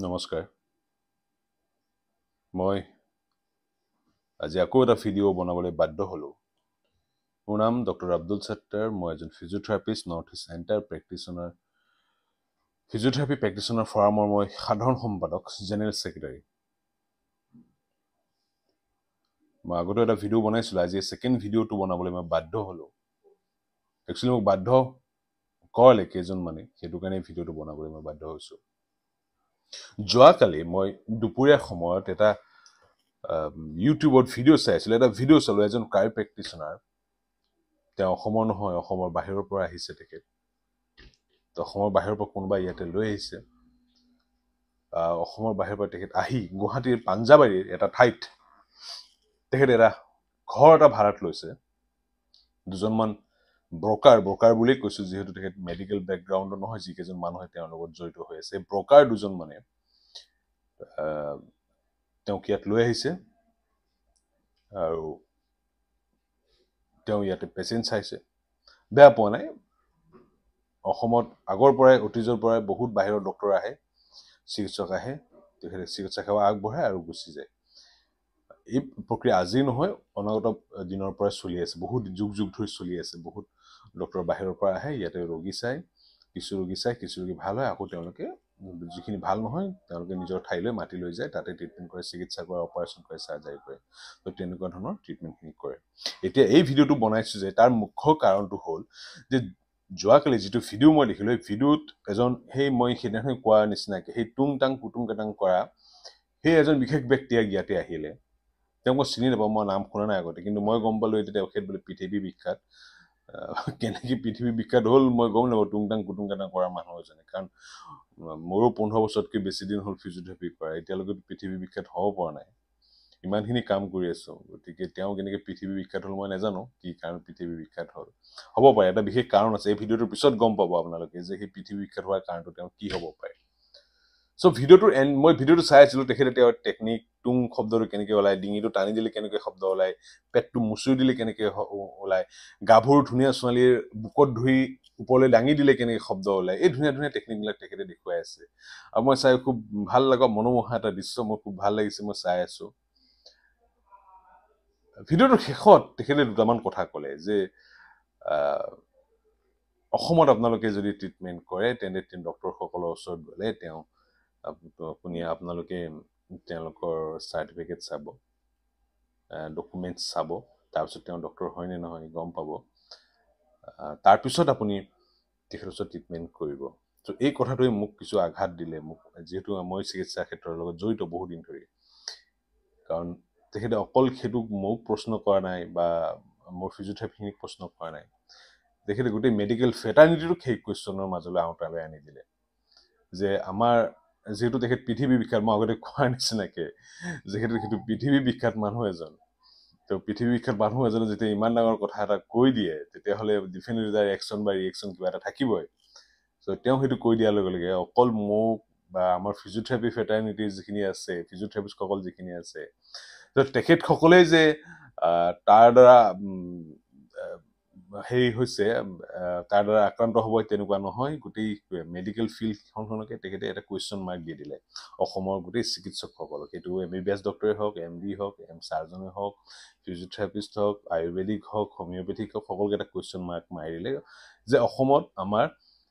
নমস্কাৰ মই আজি আকৌ এটা ভিডিঅ' বনাবলৈ বাধ্য হলো মোৰ নাম ডক্টৰ আব্দুল সত্তাৰ মই এজন physiotherapist north east centre practitioner physiotherapy practitioner ফৰামৰ মই সাধাৰণ সম্পাদক জেনেৰেল ছেক্ৰেটাৰী মই আগতে এটা ভিডিঅ' বনাইছিলো আজি সেকেন্ড ভিডিঅ'টো বনাবলৈ মই বাধ্য হলো একচুৱেলি মোক বাধ্য কৰালে কেইজন মানে সেইটো কাৰণে ভিডিঅ'টো বনাবলৈ মই বাধ্য হৈছো যোৱাকালি মই দুপৰীয়া সময়ত এটা ইউটিউবত ভিডিঅ' চাইছিলোঁ এটা ভিডিঅ' চালোঁ এজন ক্ৰাই প্ৰেক্টিশনাৰ তেওঁ অসমৰ নহয় অসমৰ বাহিৰৰ পৰা আহিছে তেখেত অসমৰ বাহিৰৰ পৰা কোনোবা ইয়াতে লৈ আহিছে অসমৰ বাহিৰৰ পৰা তেখেত আহি গুৱাহাটীৰ পাঞ্জাবাৰীৰ এটা ঠাইত তেখেত এটা ঘৰ এটা ভাড়াত লৈছে দুজনমান ব্ৰকাৰ বুলি কৈছো যিহেতু তেখেত মেডিকেল বেকগ্ৰাউণ্ডৰ নহয় যিকেইজন মানুহে তেওঁৰ লগত জড়িত হৈ আছে ব্ৰকাৰ দুজন মানে তেওঁক ইয়াত লৈ আহিছে আৰু তেওঁ ইয়াতে পেচেণ্ট চাইছে বেয়া পোৱা নাই অসমত আগৰ পৰাই অতীজৰ পৰাই বহুত বাহিৰৰ ডক্টৰ আহে চিকিৎসক আহে তেখেতে চিকিৎসা সেৱা আগবঢ়ায় আৰু গুচি যায় এই প্ৰক্ৰিয়া আজি নহয় অনাগত দিনৰ পৰাই চলি আছে বহুত যুগ ধৰি চলি আছে বহুত ডক্টৰ বাহিৰৰ পৰা আহে ইয়াতে ৰোগী চাই কিছু ৰোগী ভাল হয় আকৌ তেওঁলোকে যিখিনি ভাল নহয় তেওঁলোকে নিজৰ ঠাইলৈ মাতি লৈ যায় তাতে ট্ৰিটমেণ্ট কৰে চিকিৎসা কৰে অপাৰেশ্যন কৰে সাৰ্জাৰী কৰে তো তেনেকুৱা ধৰণৰ ট্ৰিটমেণ্টখিনি কৰে এতিয়া এই ভিডিঅ'টো বনাইছো যে তাৰ মুখ্য কাৰণটো হ'ল যে যোৱাকালি যিটো ভিডিঅ' মই দেখিলোঁ এই ভিডিঅ'ত এজন সেই মই সেইদিনাখন কোৱাৰ নিচিনাকৈ সেই টুং টাং কুটুং কাটাং কৰা সেই এজন বিশেষ ব্যক্তি ইয়াতে আহিলে তেওঁক মই চিনি নাপাওঁ মই নাম শুনা নাই আগতে কিন্তু মই গম পালোঁ এতিয়া তেখেত বোলে পৃথিৱী বিখ্যাত কেনেকৈ পৃথিৱী বিখ্যাত হ'ল মই গম নাপাওঁ টুং টাং কুটুং কাটাং কৰা মানুহ এজনে কাৰণ মোৰো 15 বছৰতকৈ বেছি দিন হ'ল ফিজিঅথেৰাপি কৰা এতিয়ালৈকে পৃথিৱী বিখ্যাত হ'ব পৰা নাই ইমানখিনি কাম কৰি আছো গতিকে তেওঁ কেনেকৈ পৃথিৱী বিখ্যাত হ'ল মই নাজানো কি কাৰণ পৃথিৱী বিখ্যাত হ'ল হ'ব পাৰে এটা বিশেষ কাৰণ আছে এই ভিডিঅ'টোৰ পিছত গম পাব আপোনালোকে যে সেই পৃথিৱী বিখ্যাত হোৱাৰ কাৰণটো তেওঁ কি হ'ব পাৰে সো মই ভিডিঅ'টো চাই আছিলো তেখেতে তেওঁৰ টেকনিক টুং শব্দটো কেনেকৈ ওলায় ডিঙিটো টানি দিলে কেনেকৈ শব্দ ওলায় পেটটো মুচুৰি দিলে কেনেকৈ ওলায় গাভৰু ধুনীয়া ছোৱালীৰ বুকত ধুই ওপৰলৈ দাঙি দিলে কেনেকৈ শব্দ ওলায় এই ধুনীয়া টেকনিকবিলাক তেখেতে দেখুৱাই আছে আৰু মই চাই খুব ভাল লগা মনোমোহা এটা দৃশ্য মোৰ খুব ভাল লাগিছে মই চাই আছো ভিডিঅ'টোৰ শেষত তেখেতে দুটামান কথা ক'লে যে অসমত আপোনালোকে যদি ট্ৰিটমেণ্ট কৰে তেন্তে ডক্টৰসকলৰ ওচৰত গ'লে আপোনালোকে তেওঁলোকৰ চাৰ্টিফিকেট চাব ডকুমেণ্টছ চাব তাৰপিছত তেওঁ ডক্টৰ হয় নে নহয় গম পাব তাৰপিছত আপুনি তেখেতৰ ওচৰত ট্ৰিটমেণ্ট কৰিব তো এই কথাটোৱে মোক কিছু আঘাত দিলে মোক যিহেতু মই চিকিৎসা ক্ষেত্ৰৰ লগত জড়িত বহুদিন ধৰি কাৰণ তেখেতে অকল সেইটোক মোক প্ৰশ্ন কৰা নাই বা মোৰ ফিজিঅথেৰাপিখিনিক প্ৰশ্ন কৰা নাই তেখেতে গোটেই মেডিকেল ফেটাৰ্নিটিটোক সেই কুৱেশ্যনৰ মাজলৈ আওতালৈ আনি দিলে যে আমাৰ যেহেতু তেখেত পৃথিৱী বিখ্যাত মই আগতে কোৱাৰ নিচিনাকৈ যিহেতু সেইটো পৃথিৱী বিখ্যাত মানুহ এজন তো পৃথিৱী বিখ্যাত মানুহ এজনে যেতিয়া ইমান ডাঙৰ কথা এটা কৈ দিয়ে তেতিয়াহ'লে ডিফিনেটলি তাৰ এক্সন বা ৰিয়েকশ্যন কিবা এটা থাকিবই চ' তেওঁ সেইটো কৈ দিয়াৰ লগে লগে অকল মোক বা আমাৰ ফিজিঅথেৰাপি ফেটাৰ্নিটি যিখিনি আছে ফিজিঅথেৰাপিষ্টসকল যিখিনি আছে তো তেখেতসকলেই যে তাৰ দ্বাৰা হেৰি হৈছে তাৰ দ্বাৰা আক্ৰান্ত হ'ব তেনেকুৱা নহয় গোটেই মেডিকেল ফিল্ডখনকে তেখেতে এটা কুৱেশ্যন মাৰ্ক দি দিলে অসমৰ গোটেই চিকিৎসকসকলক সেইটো MBBS ডক্টৰে হওক MD হওক চাৰ্জনে হওক ফিজিঅথেৰাপিষ্ট হওক আয়ুৰ্বেদিক হওক হোমিঅ'পেথিক হওক সকলোকে এটা কুৱেশ্যন মাৰ্ক মাৰি দিলে যে অসমত আমাৰ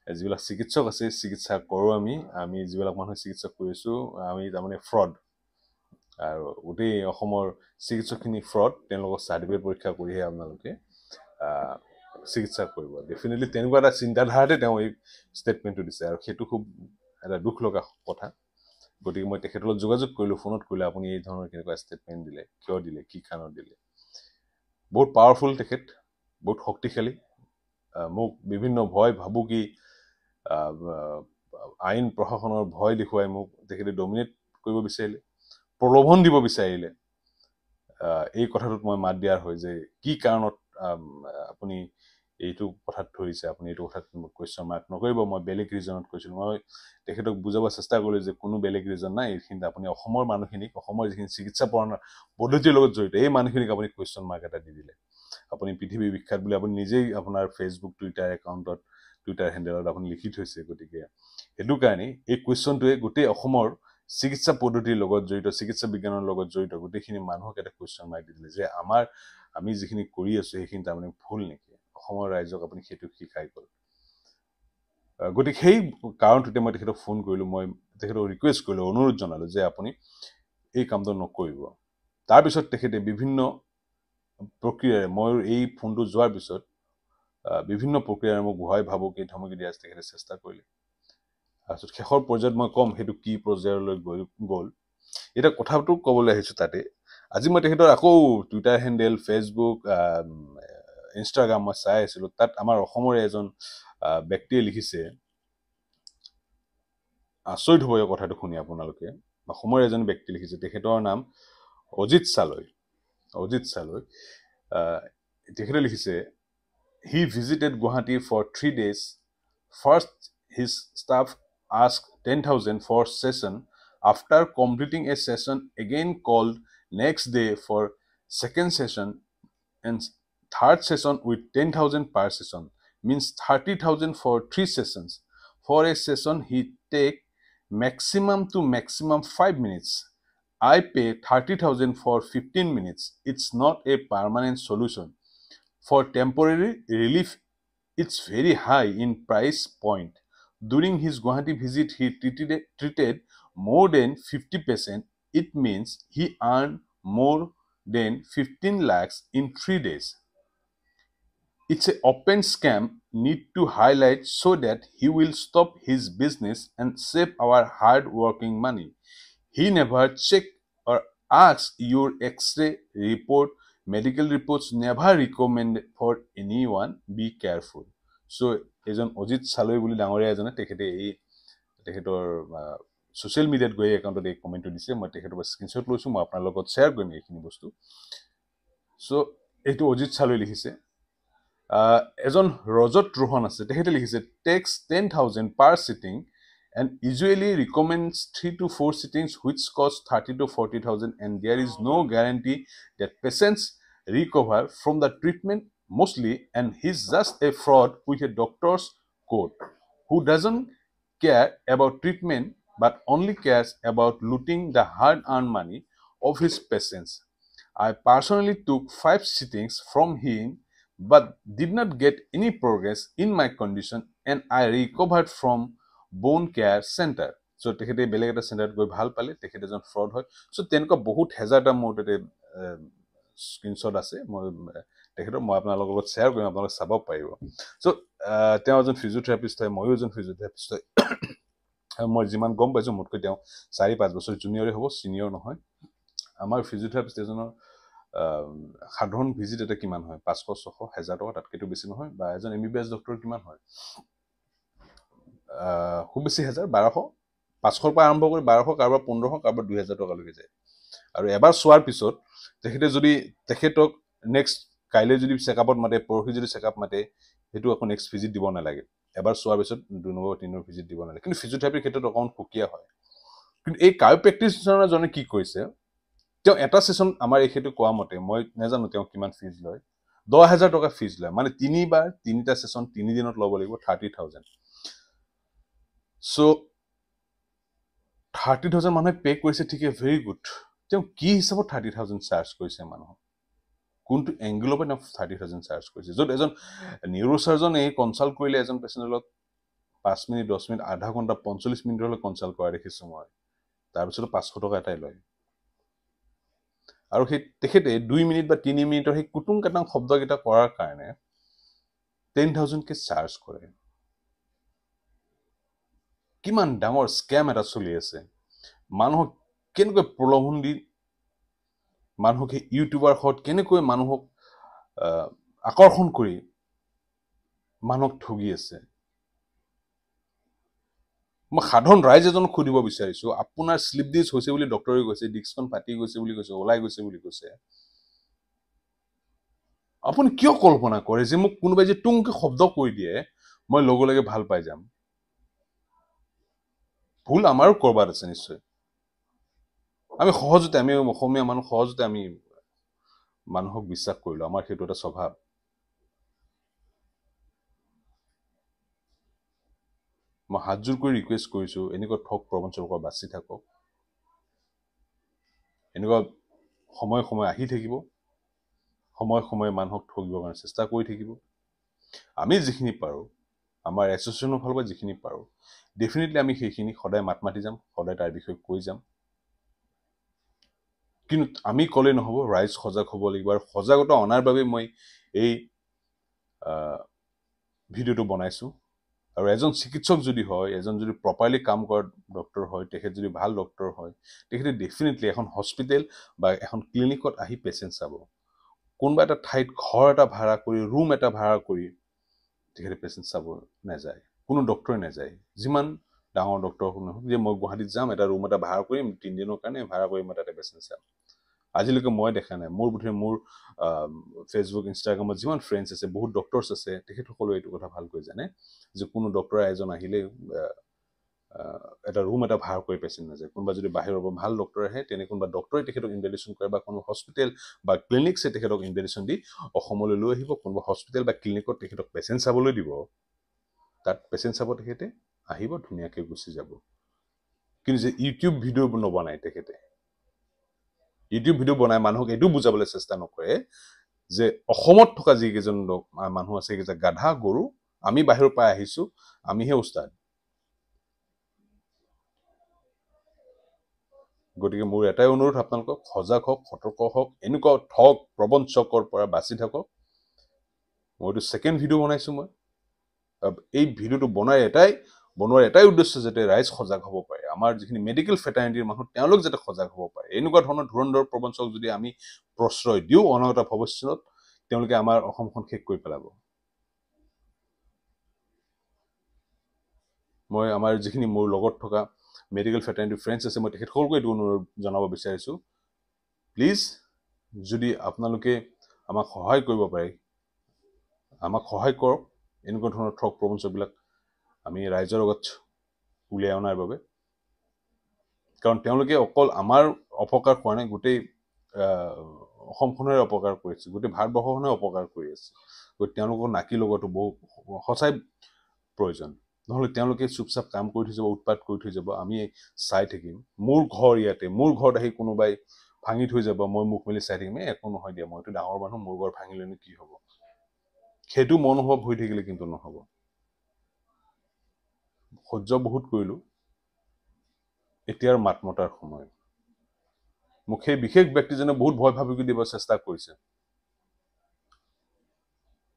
যিবিলাক চিকিৎসক আছে চিকিৎসা কৰোঁ আমি যিবিলাক মানুহে চিকিৎসা কৰিছোঁ আমি তাৰমানে ফ্ৰড আৰু গোটেই অসমৰ চিকিৎসকখিনি ফ্ৰড তেওঁলোকৰ চাৰ্টিফিকেট পৰীক্ষা কৰিহে আপোনালোকে চিকিৎসা কৰিব ডেফিনেটলি তেনেকুৱা এটা চিন্তাধাৰাতে তেওঁ এই ষ্টেটমেণ্টটো দিছে আৰু সেইটো খুব এটা দুখ লগা কথা গতিকে মই তেখেতৰ লগত যোগাযোগ কৰিলোঁ ফোনত কৰিলোঁ আপুনি এই ধৰণৰ কেনেকুৱা ষ্টেটমেণ্ট দিলে কিয় দিলে কি কাৰণত দিলে বহুত পাৱাৰফুল তেখেত বহুত শক্তিশালী মোক বিভিন্ন ভয় ভাবুকি আইন প্ৰশাসনৰ ভয় দেখুৱাই মোক তেখেতে ডমিনেট কৰিব বিচাৰিলে প্ৰলোভন দিব বিচাৰিলে এই কথাটোত মই মাত দিয়াৰ হয় যে কি কাৰণত আপুনি এইটো কথাত ধৰিছে আপুনি এইটো কথাত কুৱেশ্যন মাৰ্ক নকৰিব মই বেলেগ ৰিজনত কৈছিলোঁ মই তেখেতক বুজাব চেষ্টা কৰিলোঁ যে কোনো বেলেগ ৰিজন নাই এইখিনিত আপুনি অসমৰ মানুহখিনিক অসমৰ যিখিনি চিকিৎসা পদ্ধতিৰ লগত জড়িত এই মানুহখিনিক আপুনি কুৱেশ্যন মাৰ্ক এটা দি দিলে আপুনি পৃথিৱী বিখ্যাত বুলি আপুনি নিজেই আপোনাৰ ফেচবুক টুইটাৰ একাউণ্টত টুইটাৰ হেণ্ডেলত আপুনি লিখি থৈছে গতিকে সেইটো কাৰণে এই কুৱেশ্যনটোৱে গোটেই অসমৰ চিকিৎসা পদ্ধতিৰ লগত জড়িত, চিকিৎসা বিজ্ঞানৰ লগত জড়িত গোটেইখিনি মানুহক এটা কুৱেশ্যন মাৰ্ক দি দিলে যে আমি যিখিনি কৰি আছো সেইখিনি তাৰমানে ভুল নেকি, অসমৰ ৰাইজক আপুনি সেইটো শিকাই গ'ল। গতিকে সেই কাৰণটোতে মই তেখেতক ফোন কৰিলোঁ, মই তেখেতক ৰিকুৱেষ্ট কৰিলোঁ, অনুৰোধ জনালোঁ যে আপুনি এই কামটো নকৰিব। তাৰপিছত তেখেতে বিভিন্ন প্ৰক্ৰিয়াৰে, মই এই ফোনটো যোৱাৰ পিছত বিভিন্ন প্ৰক্ৰিয়াৰে মোক গুৱাই ভাবুকি ধমকি দিয়াৰ তেখেতে চেষ্টা কৰিলে। তাৰপিছত শেষৰ পৰ্যায়ত মই ক'ম সেইটো কি পৰ্যায়লৈ গ'ল। এতিয়া কথাটো ক'বলৈ আহিছোঁ তাতে, আজি মই তেখেতৰ আকৌ টুইটাৰ হেণ্ডেল, ফেচবুক, ইনষ্টাগ্ৰাম মই চাই আছিলোঁ। তাত আমাৰ অসমৰে এজন ব্যক্তিয়ে লিখিছে, আচৰিত হ'ব এই কথাটো শুনি আপোনালোকে, অসমৰ এজন ব্যক্তি লিখিছে, তেখেতৰ নাম অজিত চালৈ। তেখেতে লিখিছে, he visited Guwahati for 3 days. First, his staff asked 10,000 for session. After completing a session, again called next day for second session and third session with 10,000 per session. Means 30,000 for 3 sessions. For a session, he take maximum to maximum 5 minutes. I pay 30,000 for 15 minutes. It's not a permanent solution. For temporary relief, it's very high in price point. During his Guwahati visit, he treated more than 50 patients. It means he earned more than 15 lakhs in 3 days. It's an open scam, need to highlight so that he will stop his business and save our hard-working money. He never check or ask your X-ray report, medical reports, never recommended for anyone. Be careful. So, এজন অজিত চালৈ বুলি ডাঙৰীয়া এজনে তেখেতে তেখেতৰ social মিডিয়াত গৈ একাউণ্টত এই কমেণ্টটো দিছে। মই তেখেতৰ স্ক্ৰীনশ্বট লৈছোঁ, মই আপোনাৰ লগত শ্বেয়াৰ কৰিম এইখিনি বস্তু। চ' এইটো অজিত চালৈ লিখিছে। এজন ৰজত ৰোহন আছে, তেখেতে লিখিছে, tax 10,000 per sitting and usually recommends 3 to 4 sittings which cost 30 to 40,000 and there is no guarantee that patients recover from the treatment mostly, and he's just a fraud with a doctor's code who doesn't care about treatment but only cares about looting the hard-earned money of his patients. I personally took 5 sittings from him but did not get any progress in my condition and I recovered from bone care center. So তেখেতে বেলেগ এটা চেণ্টাৰত গৈ ভাল পালে, তেখেতে এজন fraud হয়। চ' তেনেকুৱা বহুত হেজাৰটা মোৰ তাতে স্ক্ৰীনশ্বট আছে, মই আপোনালোকৰ লগত শ্বেয়াৰ কৰিম, আপোনালোকে চাব পাৰিব। চ' তেওঁ এজন ফিজিঅ'থেৰাপিষ্ট হয়, ময়ো এজন ফিজিঅ'থেৰাপিষ্ট হয়। মই যিমান গম পাইছোঁ মোতকৈ তেওঁ 4-5 বছৰ জুনিয়ৰে হ'ব, ছিনিয়ৰ নহয়। আমাৰ ফিজিঅ'থেৰাপিষ্ট এজনৰ সাধাৰণ ভিজিট এটা কিমান হয়, 500-600-1000 টকা, তাতকৈতো বেছি নহয়। বা এজন MBBS ডক্টৰ কিমান হয়, খুব বেছি 1000-1200, 500ৰ পৰা আৰম্ভ কৰি 1200, কাৰোবাৰ 1500, কাৰোবাৰ 2000 টকালৈকে যায়। আৰু এবাৰ চোৱাৰ পিছত তেখেতে যদি তেখেতক নেক্সট কাইলৈ যদি চেকআপত মাতে, পৰহি যদি চেকআপ মাতে, সেইটো আকৌ নেক্সট ভিজিট দিব নালাগে। এবাৰ চোৱাৰ পিছত 2 নম্বৰ 3 নম্বৰ ভিজিট দিব নালাগে। কিন্তু ফিজিঅ'থেৰাপিৰ ক্ষেত্ৰত অকণমান সুকীয়া হয়। কিন্তু এই কায়োপ্ৰেক্টিচনাৰজনে কি কৰিছে, তেওঁ এটা ছেশ্যন আমাৰ এইটো কোৱা মতে, মই নাজানো তেওঁ কিমান ফিজ লয়, 10,000 টকা ফিজ লয়। মানে 3বাৰ 3টা ছেশ্যন 3 দিনত ল'ব লাগিব, 30,000। চ' 30,000 মানুহে পে' কৰিছে, ঠিকে, ভেৰি গুড। তেওঁ কি হিচাপত 30,000 চাৰ্জ কৰিছে মানুহক, কোনটো এংগেলৰ পৰা তেওঁ 30,000 চাৰ্জ কৰিছে? য'ত এজন নিউৰোচাৰ্জনে কনচাল্ট কৰিলে এজন পেচেণ্টৰ লগত 5 মিনিট, 10 মিনিট, আধা ঘণ্টা, 45 মিনিটলৈ কনচাল্ট কৰা দেখিছোঁ মই। তাৰপিছতো 500 টকা এটাই লয়। আৰু তেখেতে 2 মিনিট বা 3 মিনিটৰ সেই কুটুং কাটাং শব্দকেইটা কৰাৰ কাৰণে 10,000কে চাৰ্জ কৰে। কিমান ডাঙৰ স্কেম এটা চলি আছে। মানুহক কেনেকৈ প্ৰলোভন দি, মানুহক সেই ইউটিউবাৰ হত কেনেকৈ মানুহক আকৰ্ষণ কৰি মানুহক ঠগি আছে। মই সাধাৰণ ৰাইজ এজনক সুধিব বিচাৰিছোঁ, আপোনাৰ শ্লিপ ডিছ হৈছে বুলি ডক্টৰে কৈছে, ডিস্কখন ফাটি গৈছে বুলি কৈছে, ওলাই গৈছে বুলি কৈছে, আপুনি কিয় কল্পনা কৰে যে মোক কোনোবাই যে টুংকে শব্দ কৈ দিয়ে মই লগে লগে ভাল পাই যাম? ভুল আমাৰো কৰবাত আছে নিশ্চয়। আমি অসমীয়া মানুহ সহজতে আমি মানুহক বিশ্বাস কৰিলোঁ, আমাৰ সেইটো এটা স্বভাৱ। মই হাতযোৰ কৰি ৰিকুৱেষ্ট কৰিছোঁ, এনেকুৱা ঠগ প্ৰবঞ্চকৰ পৰা বাচি থাকক। এনেকুৱা সময় সময় আহি থাকিব, সময় সময়ে মানুহক ঠগিবৰ কাৰণে চেষ্টা কৰি থাকিব। আমি যিখিনি পাৰোঁ, আমাৰ এছ'চিয়েশ্যনৰ ফালৰ পৰা যিখিনি পাৰোঁ, ডেফিনেটলি আমি সেইখিনি সদায় মাত মাতি যাম, সদায় তাৰ বিষয়ে কৈ যাম। কিন্তু আমি ক'লে নহ'ব, ৰাইজ সজাগ হ'ব লাগিব। আৰু সজাগতা অনাৰ বাবে মই এই ভিডিঅ'টো বনাইছোঁ। আৰু এজন চিকিৎসক যদি হয়, এজন যদি প্ৰপাৰলি কাম কৰা ডক্টৰ হয়, তেখেত যদি ভাল ডক্টৰ হয়, তেখেতে ডেফিনেটলি এখন হস্পিটেল বা এখন ক্লিনিকত আহি পেচেণ্ট চাব। কোনোবা এটা ঠাইত ঘৰ এটা ভাড়া কৰি, ৰুম এটা ভাড়া কৰি তেখেতে পেচেণ্ট চাব নাযায়, কোনো ডক্টৰে নাযায়। যিমান ডাঙৰ ডক্টৰ নহওক, যে মই গুৱাহাটীত যাম, এটা ৰুম এটা ভাড়া কৰিম, 3 দিনৰ কাৰণে ভাড়া কৰি মই তাতে পেচেণ্ট চাম। আজিলৈকে মই দেখা নাই। মোৰ বোধহয় মোৰ ফেচবুক, ইনষ্টাগ্ৰামত যিমান ফ্ৰেণ্ডছ আছে, বহুত ডক্টৰ্ছ আছে, তেখেতসকলে এইটো কথা ভালকৈ জানে যে কোনো ডক্টৰ এজন আহিলে এটা ৰুম এটা ভাড়া কৰি পেচেণ্ট নাযায়। কোনোবা যদি বাহিৰৰ পৰা ভাল ডক্টৰ আহে, তেনে কোনোবা ডক্টৰে তেখেতক ইনভেটিশ্যন কৰে বা কোনো হস্পিটেল বা ক্লিনিকছে তেখেতক ইনভেটিশ্যন দি অসমলৈ লৈ আহিব, কোনোবা হস্পিটেল বা ক্লিনিকত তেখেতক পেচেণ্ট চাবলৈ দিব। তাত পেচেণ্ট চাব তেখেতে আহিব, ধুনীয়াকৈ গুচি যাব। কিন্তু যে ইউটিউব ভিডিঅ' নবনায় তেখেতে, ইউটিউব ভিডিঅ' বনাই মানুহক এইটো বুজাবলৈ চেষ্টা নকৰে যে অসমত থকা যিকেইজন মানুহ আছে, সেইকেইটা গাধা গৰু, আমি বাহিৰৰ পৰা আহিছোঁ, আমিহে উস্তাদ। গতিকে মোৰ এটাই অনুৰোধ আপোনালোকক, সজাগ হওক, সতৰ্ক হওক, এনেকুৱা ঠগ প্ৰবঞ্চকৰ পৰা বাচি থাকক। মইতো ছেকেণ্ড ভিডিঅ' বনাইছোঁ। মই এই ভিডিঅ'টো বনোৱাৰ এটাই উদ্দেশ্য, যাতে ৰাইজ সজাগ হ'ব পাৰে। আমাৰ যিখিনি মেডিকেল ফেটাৰ্নিটিৰ মানুহ, তেওঁলোক যাতে সজাগ হ'ব পাৰে। এনেকুৱা ধৰণৰ ধুৰন্ধৰ প্ৰবঞ্চক যদি আমি প্ৰশ্ৰয় দিওঁ, অনাগত ভৱিষ্যত তেওঁলোকে আমাৰ অসমখন শেষ কৰি পেলাব। মই আমাৰ যিখিনি মোৰ লগত থকা মেডিকেল ফেটাৰ্নিটি ফ্ৰেণ্ডছ আছে, মই তেখেতসকলকো এইটো অনুৰোধ জনাব বিচাৰিছোঁ, প্লিজ যদি আপোনালোকে আমাক সহায় কৰিব পাৰে, আমাক সহায় কৰক এনেকুৱা ধৰণৰ ঠগ প্ৰবঞ্চকবিলাক আমি ৰাইজৰ লগত উলিয়াই অনাৰ বাবে। কাৰণ তেওঁলোকে অকল আমাৰ অপকাৰ কৰা নাই, গোটেই অসমখনৰে অপকাৰ কৰিছে, গোটেই ভাৰতবৰ্ষখনে অপকাৰ কৰি আছে। গতিকে তেওঁলোকৰ নাকি লগতো বহু সঁচাই প্ৰয়োজন। নহ'লে তেওঁলোকে চুপচাপ কাম কৰি থৈ যাব, উৎপাত কৰি থৈ যাব, আমি চাই থাকিম। মোৰ ঘৰ ইয়াতে, মোৰ ঘৰত আহি কোনোবাই ভাঙি থৈ যাব, মই মুখ মেলি চাই থাকিম, একো নহয় দিয়া, মইতো ডাঙৰ মানুহ, মোৰ ঘৰ ভাঙিলেনো কি হ'ব। সেইটো মনোভাৱ হৈ থাকিলে কিন্তু নহ'ব। সহ্য বহুত কৰিলোঁ, এতিয়াৰ মাত মতাৰ সময়। মোক সেই বিশেষ ব্যক্তিজনে বহুত ভয় ভাবুকি দিব চেষ্টা কৰিছে,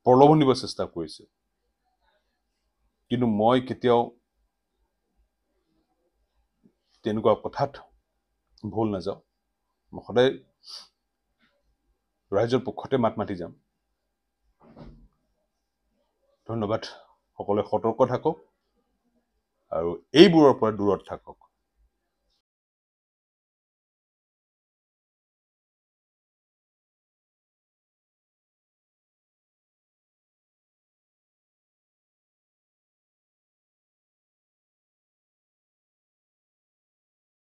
প্ৰলোভন দিব চেষ্টা কৰিছে, কিন্তু মই কেতিয়াও তেনেকুৱা কথাত ভুল নাযাওঁ। মই সদায় ৰাইজৰ পক্ষতে মাত মাতি যাম। ধন্যবাদ। সকলোৱে সতৰ্ক থাকক আৰু এইবোৰৰ পৰা দূৰত থাকক।